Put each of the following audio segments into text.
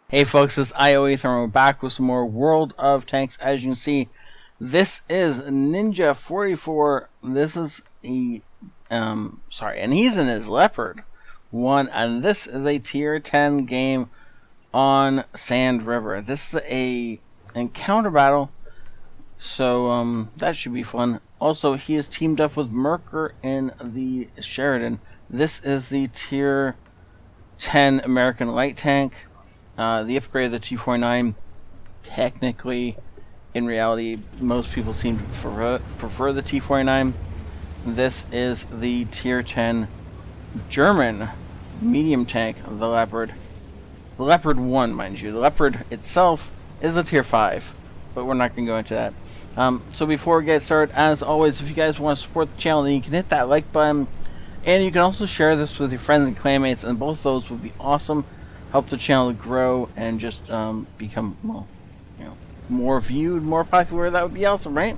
Hey folks, it's ioEther and we're back with some more World of Tanks. As you can see, this is Ninja 44. This is a, and he's in his Leopard 1, and this is a tier 10 game on Sand River. This is a encounter battle, so that should be fun. Also, he is teamed up with Merker in the Sheridan. This is the tier 10 American light tank. The upgrade of the T-49, technically, in reality, most people seem to prefer the T-49. This is the tier 10 German medium tank, the Leopard. The Leopard 1, mind you. The Leopard itself is a tier 5, but we're not going to go into that. So before we get started, as always, if you guys want to support the channel, then you can hit that like button, and you can also share this with your friends and clanmates, and both those would be awesome. Help the channel to grow and just become, well, you know, more viewed, more popular. That would be awesome, right?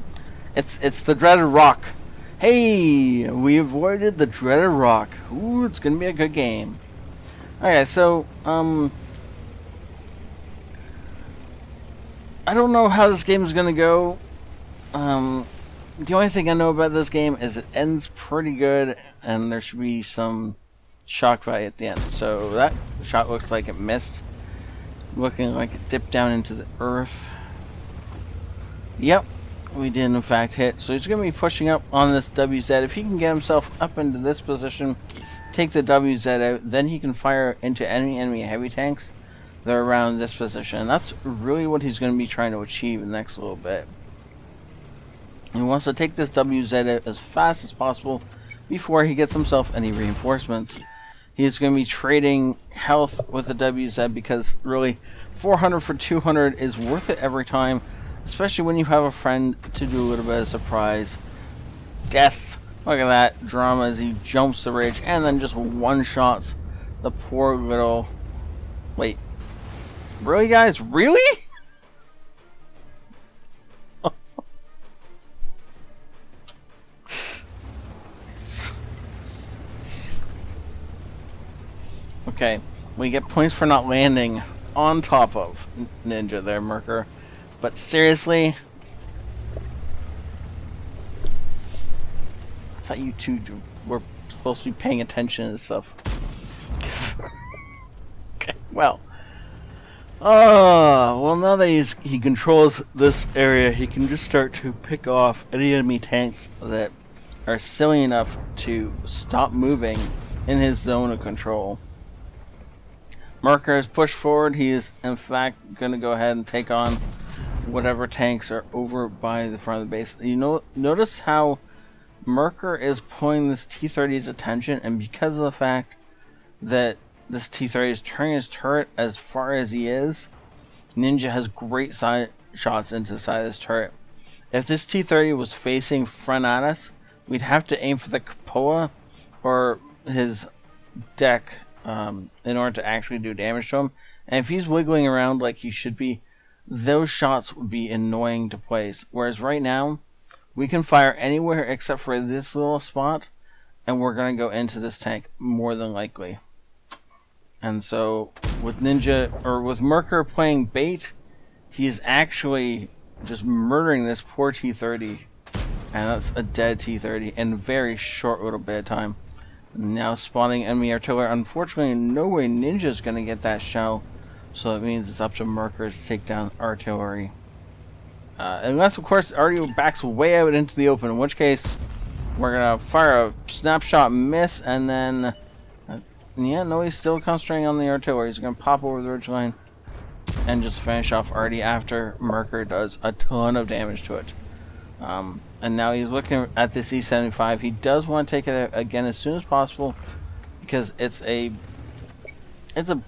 It's the dreaded rock. Hey, we avoided the dreaded rock. Ooh, it's gonna be a good game. Okay, so I don't know how this game is gonna go. The only thing I know about this game is it ends pretty good, and there should be some shock value at the end. So that shot looks like it missed, looking like it dipped down into the earth. Yep, we did in fact hit. So he's going to be pushing up on this WZ. If he can get himself up into this position, take the WZ out, then he can fire into enemy heavy tanks that are around this position. And that's really what he's going to be trying to achieve in the next little bit. He wants to take this WZ out as fast as possible before he gets himself any reinforcements. He's going to be trading health with the WZ because really 400 for 200 is worth it every time, especially when you have a friend to do a little bit of surprise death. Look at that drama as he jumps the ridge and then just one-shots the poor little... Wait. Really, guys? Really? Okay, we get points for not landing on top of Ninja there, Merker. But seriously, I thought you two were supposed to be paying attention to this stuff. Okay, well. Well, now that he controls this area, he can just start to pick off any enemy tanks that are silly enough to stop moving in his zone of control. Merker has pushed forward. He is in fact going to go ahead and take on whatever tanks are over by the front of the base. You know, notice how Merker is pulling this T-30's attention, and because of the fact that this T-30 is turning his turret as far as he is, Ninja has great side shots into the side of this turret. If this T-30 was facing front at us, we'd have to aim for the cupola or his deck in order to actually do damage to him. And if he's wiggling around like he should be, those shots would be annoying to place. Whereas right now, we can fire anywhere except for this little spot, and we're going to go into this tank more than likely. And so, with Ninja, or with Merker playing bait, he's actually just murdering this poor T-30. And that's a dead T-30 in a very short little bit of time. Now spawning enemy artillery. Unfortunately, no way Ninja's going to get that shell, so that means it's up to Merker to take down artillery. Unless, of course, artillery backs way out into the open, in which case we're going to fire a snapshot miss, and then... yeah, no, he's still concentrating on the artillery. He's going to pop over the ridgeline and just finish off Artie after Merker does a ton of damage to it. And now he's looking at this E75. He does want to take it out again as soon as possible because it's a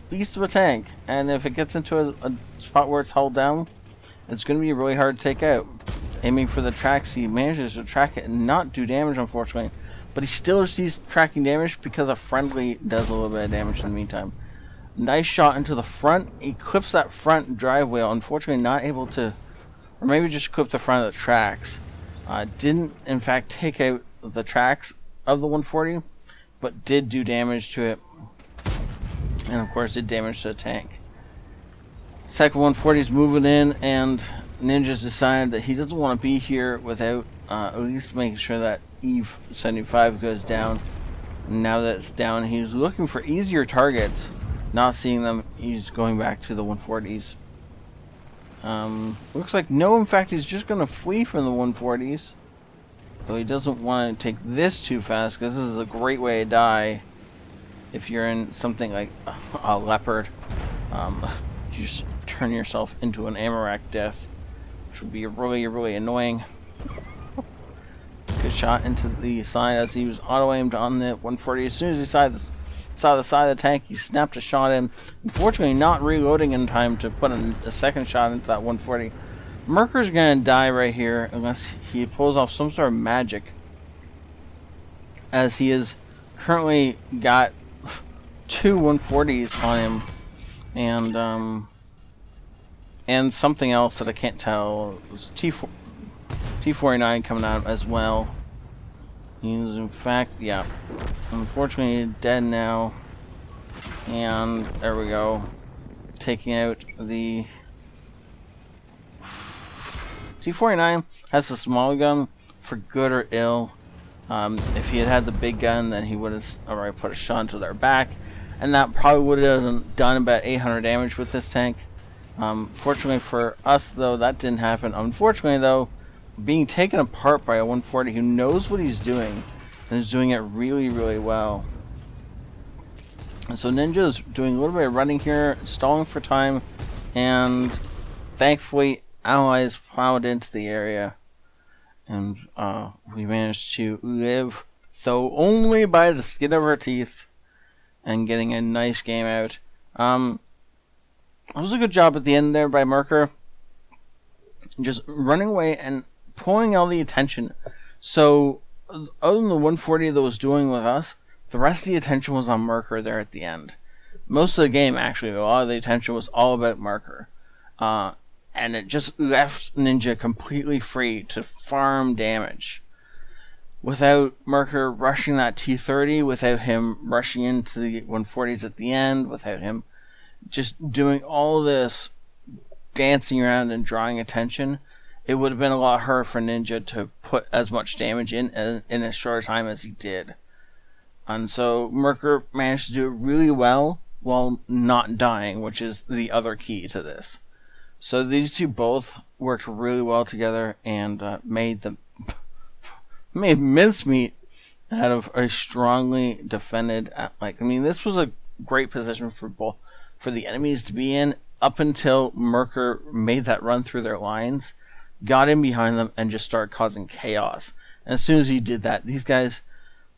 beast of a tank, and if it gets into a spot where it's held down, it's going to be really hard to take out. Aiming for the tracks, he manages to track it and not do damage, unfortunately, but he still receives tracking damage because a friendly does a little bit of damage in the meantime. Nice shot into the front. He clips that front drive wheel, unfortunately not able to, or maybe just clip the front of the tracks. Didn't in fact take out the tracks of the 140, but did do damage to it, and of course did damage to the tank. Second 140 is moving in, and Ninja's decided that he doesn't want to be here without at least making sure that Eve 75 goes down. And now that it's down, he's looking for easier targets. Not seeing them, he's going back to the 140s. Looks like no, in fact, he's just going to flee from the 140s. Though he doesn't want to take this too fast, because this is a great way to die. If you're in something like a Leopard, you just turn yourself into an Amarak death, which would be really, really annoying. Good shot into the side as he was auto-aimed on the 140. As soon as he saw the side of the tank, he snapped a shot in. Unfortunately, not reloading in time to put a second shot into that 140. Merker's gonna die right here unless he pulls off some sort of magic, as he has currently got 2 140s on him, and something else that I can't tell. It was T49 coming out as well. He's in fact, yeah, unfortunately dead now. And there we go, taking out the T49. Has a small gun for good or ill. If he had had the big gun, then he would have already put a shot into their back, and that probably would have done about 800 damage with this tank. Fortunately for us, though, that didn't happen. Unfortunately, though, being taken apart by a 140 who knows what he's doing and is doing it really, really well. And so Ninja is doing a little bit of running here, stalling for time, and thankfully allies plowed into the area, and we managed to live, though only by the skin of our teeth, and getting a nice game out. It was a good job at the end there by Merker, just running away and pulling all the attention. So other than the 140 that was doing with us, the rest of the attention was on Merker there at the end. Most of the game, actually, a lot of the attention was all about Merker. And it just left Ninja completely free to farm damage. Without Merker rushing that T30, without him rushing into the 140s at the end, without him just doing all this dancing around and drawing attention, it would have been a lot harder for Ninja to put as much damage in as short a time as he did. And so Merker managed to do it really well while not dying, which is the other key to this. So these two both worked really well together and made mincemeat out of a strongly defended. This was a great position for the enemies to be in up until Merker made that run through their lines, got in behind them, and just started causing chaos. And as soon as he did that, these guys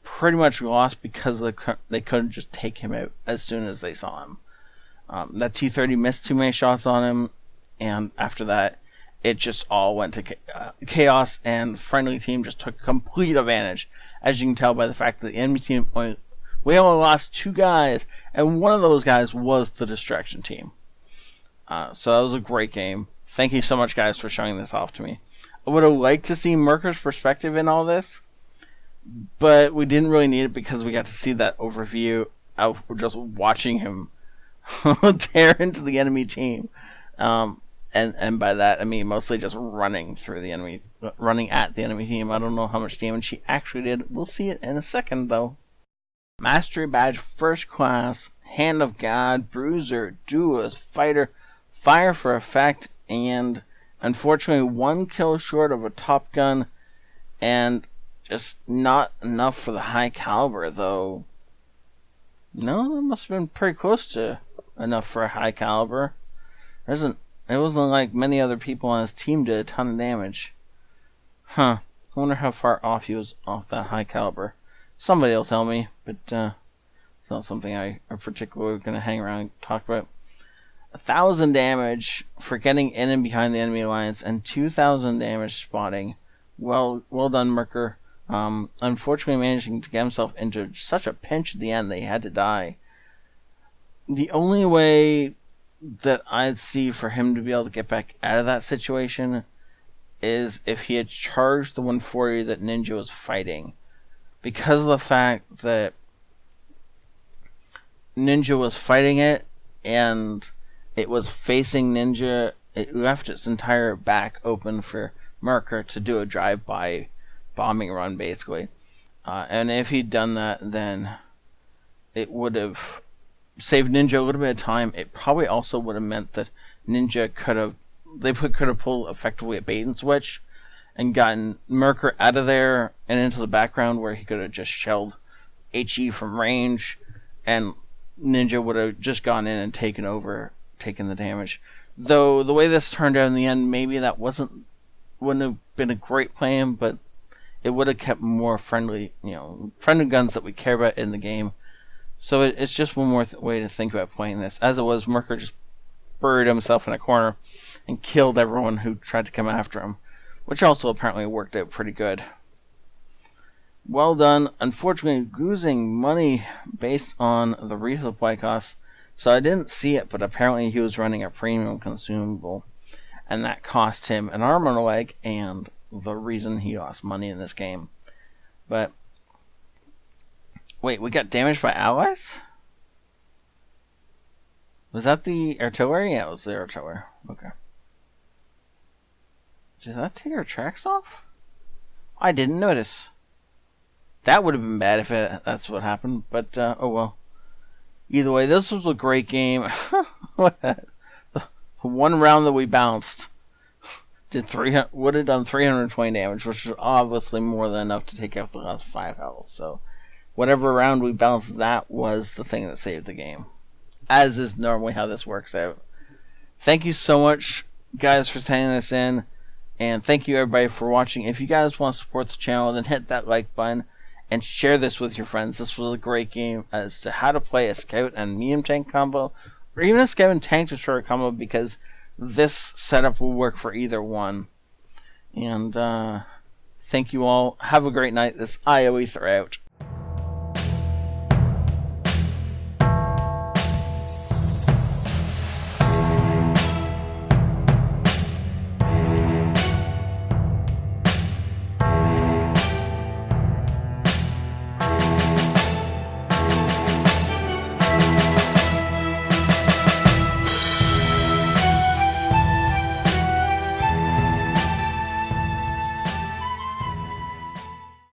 pretty much lost because they couldn't just take him out as soon as they saw him. That T30 missed too many shots on him, and after that, it just all went to chaos, and friendly team just took complete advantage, as you can tell by the fact that the enemy team we only lost 2 guys, and one of those guys was the distraction team. So that was a great game. Thank you so much, guys, for showing this off to me. I would have liked to see Merker's perspective in all this, but we didn't really need it because we got to see that overview of just watching him tear into the enemy team. And by that, I mean mostly just running at the enemy team. I don't know how much damage he actually did. We'll see it in a second, though. Mastery Badge, First Class, Hand of God, Bruiser, Duelist, Fighter, Fire for Effect, and unfortunately 1 kill short of a Top Gun, and just not enough for the high caliber, though. No, that must have been pretty close to enough for a high caliber. It wasn't like many other people on his team did a ton of damage. Huh. I wonder how far off he was off that high caliber. Somebody will tell me, but it's not something I are particularly going to hang around and talk about. 1,000 damage for getting in and behind the enemy lines, and 2,000 damage spotting. Well done, Merker. Unfortunately managing to get himself into such a pinch at the end that he had to die. The only way that I'd see for him to be able to get back out of that situation is if he had charged the 140 that Ninja was fighting. Because of the fact that Ninja was fighting it, and it was facing Ninja. It left its entire back open for Merker to do a drive-by bombing run, basically. And if he'd done that, then it would have saved Ninja a little bit of time. It probably also would have meant that Ninja could have pulled effectively a bait and switch and gotten Merker out of there and into the background where he could have just shelled HE from range, and Ninja would have just gone in and taken the damage. Though the way this turned out in the end, maybe that wouldn't have been a great plan, but it would have kept more friendly guns that we care about in the game. So it's just one more way to think about playing this. As it was, Merker just buried himself in a corner and killed everyone who tried to come after him, which also apparently worked out pretty good. Well done. Unfortunately, losing money based on the resupply costs, so I didn't see it, but apparently he was running a premium consumable, and that cost him an arm and a leg, and the reason he lost money in this game. But wait, we got damaged by allies? Was that the artillery? Yeah, it was the artillery. Okay. Did that take our tracks off? I didn't notice. That would have been bad if that's what happened, but oh well. Either way, this was a great game. The one round that we bounced would have done 320 damage, which is obviously more than enough to take out the last 5 health. So whatever round we bounced, that was the thing that saved the game, as is normally how this works out. Thank you so much, guys, for sending this in, and thank you everybody for watching. If you guys want to support the channel, then hit that like button and share this with your friends. This was a great game as to how to play a scout and medium tank combo, or even a scout and tank destroyer combo, because this setup will work for either one. And thank you all. Have a great night. This ioEther out.